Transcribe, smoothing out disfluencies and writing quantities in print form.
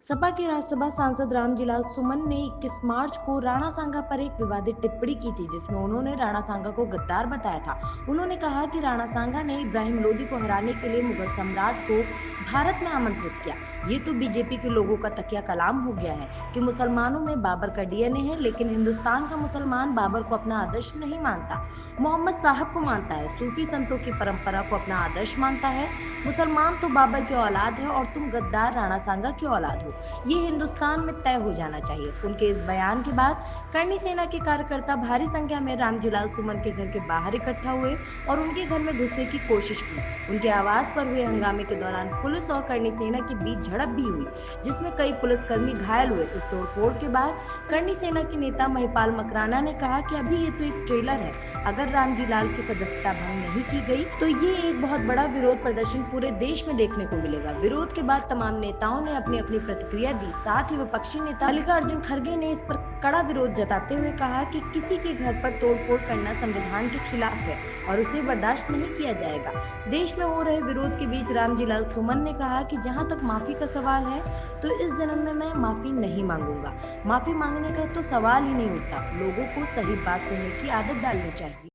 सपा के राज्यसभा सांसद रामजीलाल सुमन ने 21 मार्च को राणा सांगा पर एक विवादित टिप्पणी की थी, जिसमें उन्होंने राणा सांगा को गद्दार बताया था। उन्होंने कहा कि राणा सांगा ने इब्राहिम लोदी को हराने के लिए मुगल सम्राट को भारत में आमंत्रित किया। ये तो बीजेपी के लोगों का तकिया कलाम हो गया है कि मुसलमानों में बाबर का डीएनए है, लेकिन हिंदुस्तान का मुसलमान बाबर को अपना आदर्श नहीं मानता, मोहम्मद साहब को मानता है, सूफी संतों की परंपरा को अपना आदर्श मानता है। मुसलमान तो बाबर के औलाद है और तुम गद्दार राणा सांगा की औलाद हो। ये हिंदुस्तान में तय हो जाना चाहिए। उनके इस बयान के बाद करणी सेना के कार्यकर्ता भारी संख्या में रामजीलाल सुमन के घर के बाहर इकट्ठा हुए और उनके घर में घुसने की कोशिश की। उनके आवास पर हुए हंगामे के दौरान पुलिस और करणी सेना के बीच झड़प भी हुई, जिसमें कई पुलिसकर्मी घायल हुए। इस तोड़फोड़ के बाद करणी सेना के नेता महिपाल मकराना ने कहा कि अभी ये तो एक ट्रेलर है, अगर रामजीलाल की सदस्यता भंग नहीं की गई तो ये एक बहुत बड़ा विरोध प्रदर्शन पूरे देश में देखने को मिलेगा। विरोध के बाद तमाम नेताओं ने अपनी अपनी प्रतिक्रिया दी। साथ ही विपक्षी नेता मल्लिकार्जुन खड़गे ने इस पर कड़ा विरोध जताते हुए कहा कि किसी के घर पर तोड़फोड़ करना संविधान के खिलाफ है और उसे बर्दाश्त नहीं किया जाएगा। देश में हो रहे विरोध के बीच रामजीलाल सुमन ने कहा कि जहां तक माफी का सवाल है तो इस जन्म में मैं माफी नहीं मांगूंगा। माफी मांगने का तो सवाल ही नहीं उठता। लोगों को सही बात सुनने की आदत डालनी चाहिए।